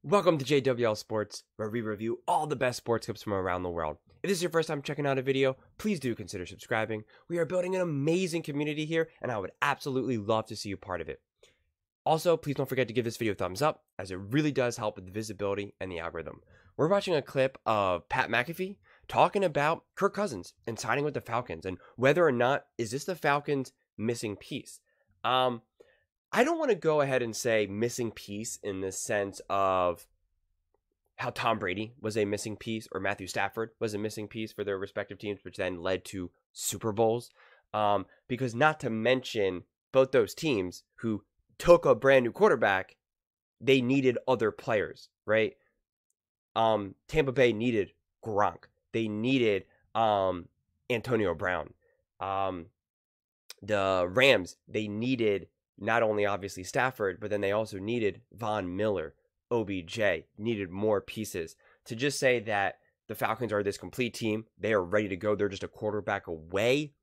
Welcome to JWL Sports, where we review all the best sports clips from around the world. If this is your first time checking out a video, please do consider subscribing. We are building an amazing community here, and I would absolutely love to see you part of it. Also, please don't forget to give this video a thumbs up, as it really does help with the visibility and the algorithm. We're watching a clip of Pat Mcafee talking about Kirk Cousins and signing with the Falcons, and whether or not is this the Falcons' missing piece. I don't want to go ahead and say missing piece in the sense of how Tom Brady was a missing piece or Matthew Stafford was a missing piece for their respective teams, which then led to Super Bowls. Because not to mention both those teams who took a brand new quarterback, they needed other players, right? Tampa Bay needed Gronk. They needed Antonio Brown. The Rams, they needed not only obviously Stafford, but then they also needed Von Miller, OBJ, needed more pieces. To just say that the Falcons are this complete team, they are ready to go, they're just a quarterback away,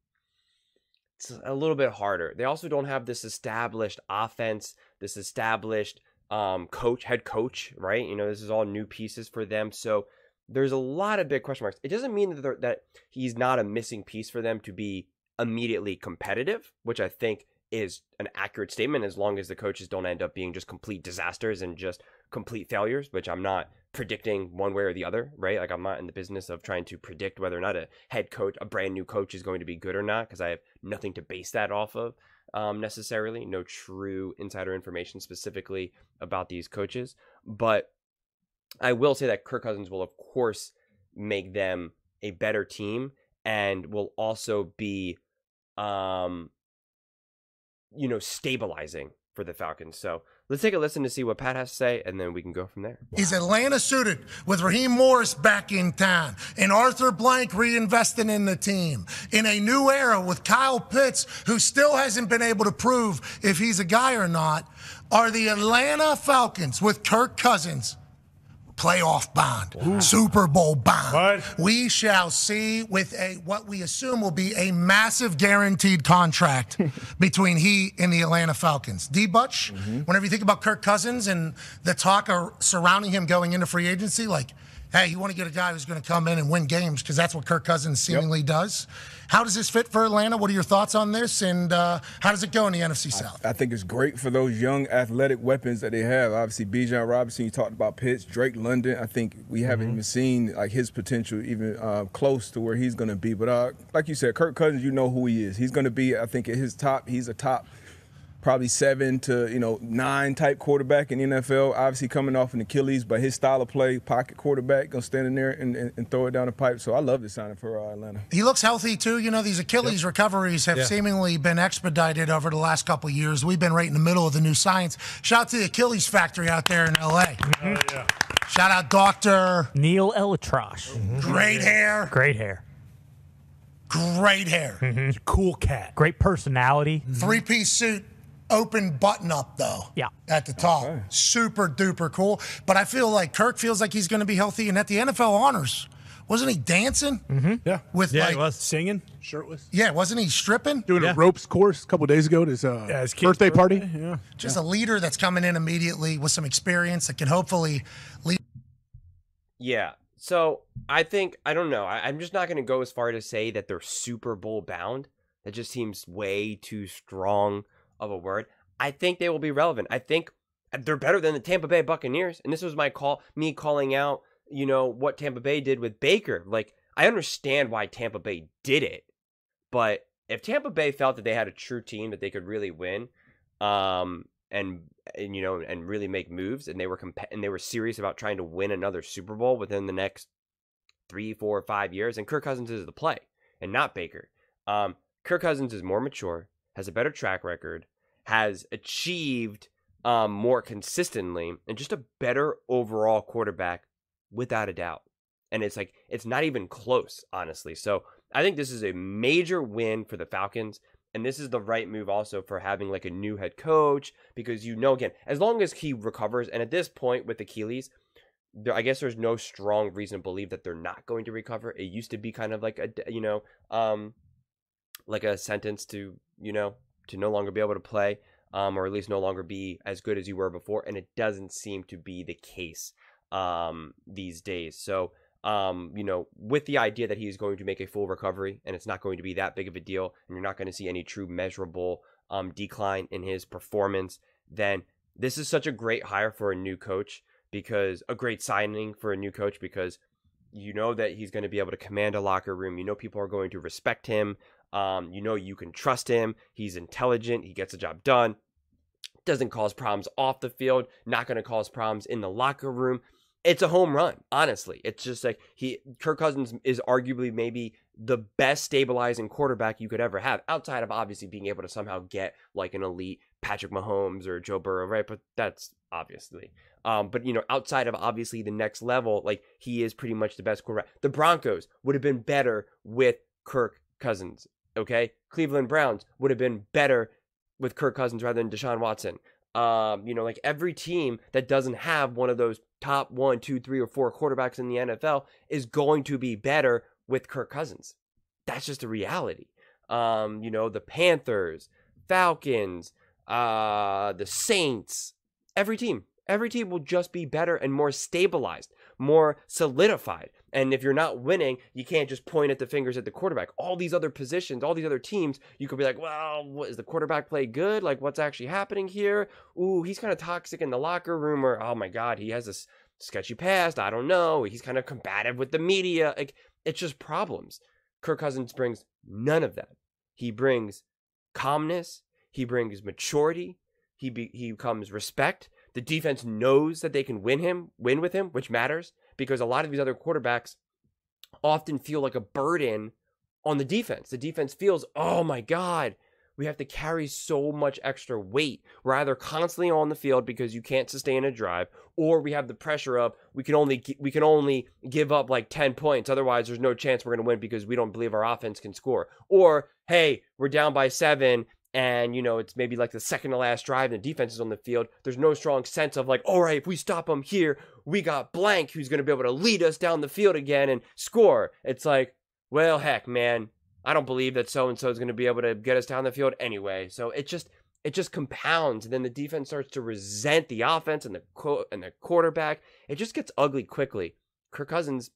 it's a little bit harder. They also don't have this established offense, this established head coach, right? You know, this is all new pieces for them. So there's a lot of big question marks. It doesn't mean that he's not a missing piece for them to be immediately competitive, which I think is an accurate statement, as long as the coaches don't end up being just complete disasters and just complete failures, which I'm not predicting one way or the other, right? Like, I'm not in the business of trying to predict whether or not a head coach, a brand new coach, is going to be good or not, because I have nothing to base that off of necessarily. No true insider information specifically about these coaches. But I will say that Kirk Cousins will, of course, make them a better team and will also be stabilizing for the Falcons. So let's take a listen to see what Pat has to say, and then we can go from there. Is Atlanta suited with Raheem Morris back in town and Arthur Blank reinvesting in the team in a new era with Kyle Pitts, who still hasn't been able to prove if he's a guy or not? Are the Atlanta Falcons with Kirk Cousins playoff bond, Super Bowl bond? What? We shall see, with what we assume will be a massive guaranteed contract between he and the Atlanta Falcons. D-Butch, whenever you think about Kirk Cousins and the talk surrounding him going into free agency, like, hey, you want to get a guy who's going to come in and win games, because that's what Kirk Cousins seemingly does. How does this fit for Atlanta? What are your thoughts on this? And how does it go in the NFC South? I think it's great for those young athletic weapons that they have. Obviously, Bijan Robinson, you talked about Pitts, Drake London. I think we haven't even seen like his potential even close to where he's going to be. But like you said, Kirk Cousins, you know who he is. He's going to be, I think, at his top, he's a top probably 7 to 9 type quarterback in the NFL. Obviously coming off an Achilles, but his style of play, pocket quarterback, gonna stand in there and throw it down the pipe. So I love this signing for Atlanta. He looks healthy too. You know, these Achilles recoveries have seemingly been expedited over the last couple of years. We've been right in the middle of the new science. Shout out to the Achilles factory out there in LA. Shout out Dr. Neil Elatrosh. Great hair. Great hair. Great hair. Cool cat. Great personality. 3-piece suit. Open button up though. Yeah. At the top. Okay. Super duper cool. But I feel like Kirk feels like he's going to be healthy. And at the NFL honors, wasn't he dancing? Yeah. He was singing, shirtless. Yeah, wasn't he stripping? Doing a ropes course a couple days ago at his birthday party. Yeah. Just a leader that's coming in immediately with some experience that can hopefully lead. Yeah. So I think, I don't know. I'm just not going to go as far to say that they're Super Bowl bound. That just seems way too strong of a word. I think they will be relevant. I think they're better than the Tampa Bay Buccaneers. And this was me calling out, what Tampa Bay did with Baker. Like, I understand why Tampa Bay did it, but if Tampa Bay felt that they had a true team that they could really win, and really make moves, and they were serious about trying to win another Super Bowl within the next 3, 4, 5 years, and Kirk Cousins is the play, and not Baker. Kirk Cousins is more mature, has a better track record, has achieved more consistently, and just a better overall quarterback without a doubt. And it's not even close, honestly. So I think this is a major win for the Falcons, and this is the right move also for having like a new head coach, because again, as long as he recovers, and at this point with Achilles, I guess there's no strong reason to believe that they're not going to recover. It used to be kind of like like a sentence to no longer be able to play. or at least no longer be as good as you were before. And it doesn't seem to be the case these days. So, with the idea that he's going to make a full recovery and it's not going to be that big of a deal, and you're not going to see any true measurable decline in his performance, then this is such a great hire for a new coach, because a great signing for a new coach, because you know that he's going to be able to command a locker room. You know people are going to respect him. You can trust him. He's intelligent. He gets the job done. Doesn't cause problems off the field. Not going to cause problems in the locker room. It's a home run, honestly. It's just like Kirk Cousins is arguably maybe the best stabilizing quarterback you could ever have, outside of obviously being able to somehow get like an elite Patrick Mahomes or Joe Burrow, right? But that's obviously. Outside of obviously the next level, like he is pretty much the best quarterback. The Broncos would have been better with Kirk Cousins, okay? Cleveland Browns would have been better with Kirk Cousins rather than Deshaun Watson. Like every team that doesn't have one of those top 1, 2, 3, or 4 quarterbacks in the NFL is going to be better with Kirk Cousins. That's just a reality. The Panthers, Falcons, the Saints, every team will just be better and more stabilized, more solidified. And if you're not winning, you can't just point at the fingers at the quarterback. All these other positions, all these other teams, you could be like, well, what, is the quarterback play good? Like, what's actually happening here? Ooh, he's kind of toxic in the locker room, or, oh my God, he has this sketchy past. I don't know. He's kind of combative with the media. Like, it's just problems. Kirk Cousins brings none of that. He brings calmness. He brings maturity. He becomes respect. The defense knows that they can win with him, which matters, because a lot of these other quarterbacks often feel like a burden on the defense. The defense feels, oh my God, we have to carry so much extra weight. We're either constantly on the field because you can't sustain a drive, or we have the pressure of we can only give up like 10 points. Otherwise, there's no chance we're going to win because we don't believe our offense can score. Or, hey, we're down by 7. And, it's maybe like the second to last drive and the defense is on the field. There's no strong sense of like, all right, if we stop them here, we got blank who's going to be able to lead us down the field again and score. It's like, well, heck, man, I don't believe that so-and-so is going to be able to get us down the field anyway. So it just compounds. And then the defense starts to resent the offense and the quarterback. It just gets ugly quickly. Kirk Cousins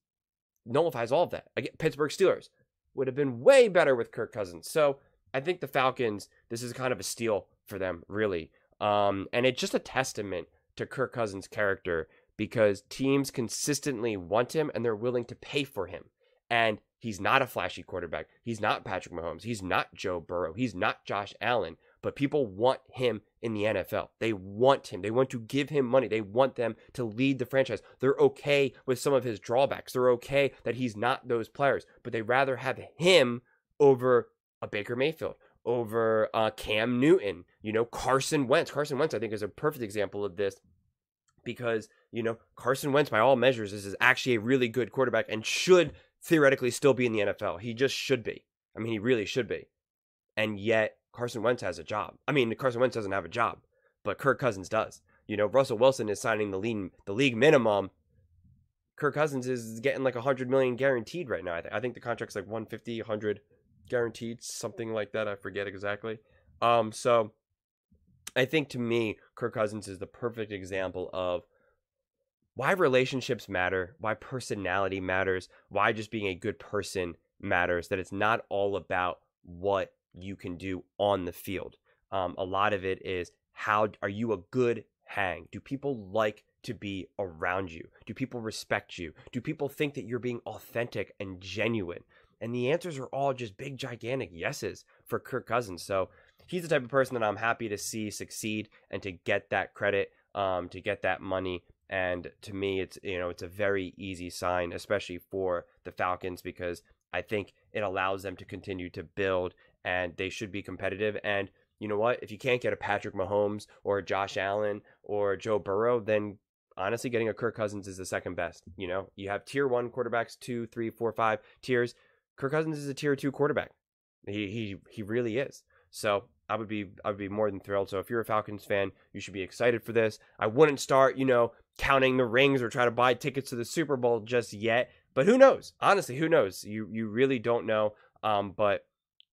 nullifies all of that. Again, Pittsburgh Steelers would have been way better with Kirk Cousins. So I think the Falcons, this is kind of a steal for them, really. And it's just a testament to Kirk Cousins' character, because teams consistently want him and they're willing to pay for him. And he's not a flashy quarterback. He's not Patrick Mahomes. He's not Joe Burrow. He's not Josh Allen. But people want him in the NFL. They want him. They want to give him money. They want them to lead the franchise. They're okay with some of his drawbacks. They're okay that he's not those players. But they rather have him over a Baker Mayfield, over Cam Newton, Carson Wentz. Carson Wentz, I think, is a perfect example of this, because, Carson Wentz, by all measures, is actually a really good quarterback and should theoretically still be in the NFL. He just should be. I mean, he really should be. And yet, Carson Wentz has a job. I mean, Carson Wentz doesn't have a job, but Kirk Cousins does. Russell Wilson is signing the league minimum. Kirk Cousins is getting like $100 million guaranteed right now. I think the contract's like 150, 100 guaranteed, something like that. I forget exactly. So I think, to me, Kirk Cousins is the perfect example of why relationships matter, why personality matters, why just being a good person matters, that it's not all about what you can do on the field. A lot of it is, how are you a good hang? Do people like to be around you? Do people respect you? Do people think that you're being authentic and genuine? And the answers are all just big, gigantic yeses for Kirk Cousins. So he's the type of person that I'm happy to see succeed and to get that credit, to get that money. And to me, it's a very easy sign, especially for the Falcons, because I think it allows them to continue to build, and they should be competitive. And you know what? If you can't get a Patrick Mahomes or a Josh Allen or Joe Burrow, then honestly, getting a Kirk Cousins is the second best. You have tier 1 quarterbacks, 2, 3, 4, 5 tiers. Kirk Cousins is a tier 2 quarterback. He really is. So I would be more than thrilled. So if you're a Falcons fan, you should be excited for this. I wouldn't start, counting the rings or try to buy tickets to the Super Bowl just yet. But who knows? Honestly, who knows? You really don't know. But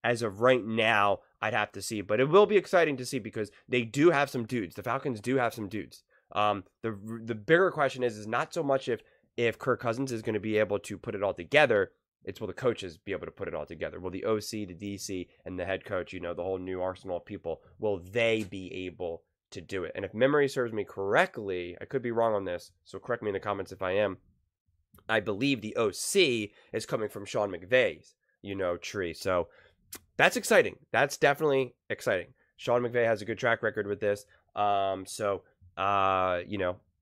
as of right now, I'd have to see. But it will be exciting to see because they do have some dudes. The Falcons do have some dudes. The bigger question is not so much if Kirk Cousins is going to be able to put it all together. It's will the coaches be able to put it all together? Will the OC, the DC, and the head coach, the whole new arsenal of people, will they be able to do it? And if memory serves me correctly, I could be wrong on this, so correct me in the comments if I am. I believe the OC is coming from Sean McVay's, tree. So that's exciting. That's definitely exciting. Sean McVay has a good track record with this.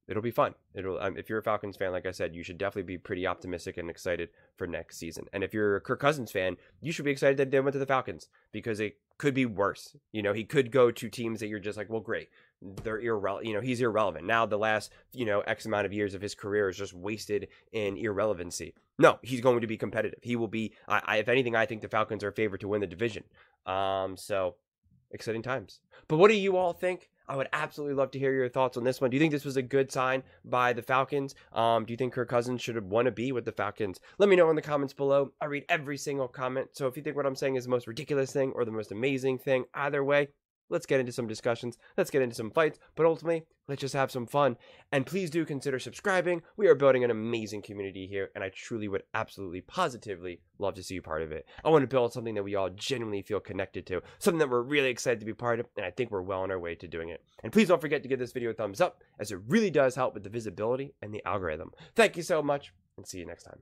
It'll be fun. If you're a Falcons fan, like I said, you should definitely be pretty optimistic and excited for next season. And if you're a Kirk Cousins fan, you should be excited that they went to the Falcons because it could be worse. He could go to teams that you're just like, well, great. They're irrelevant. He's irrelevant. Now the last, X amount of years of his career is just wasted in irrelevancy. No, he's going to be competitive. He will be, if anything, I think the Falcons are favored to win the division. So exciting times. But what do you all think? I would absolutely love to hear your thoughts on this one. Do you think this was a good sign by the Falcons? Do you think Kirk Cousins should want to be with the Falcons? Let me know in the comments below. I read every single comment. So if you think what I'm saying is the most ridiculous thing or the most amazing thing, either way, let's get into some discussions. Let's get into some fights. But ultimately, let's just have some fun. And please do consider subscribing. We are building an amazing community here, and I truly would absolutely, positively love to see you part of it. I want to build something that we all genuinely feel connected to, something that we're really excited to be part of, and I think we're well on our way to doing it. And please don't forget to give this video a thumbs up, as it really does help with the visibility and the algorithm. Thank you so much, and see you next time.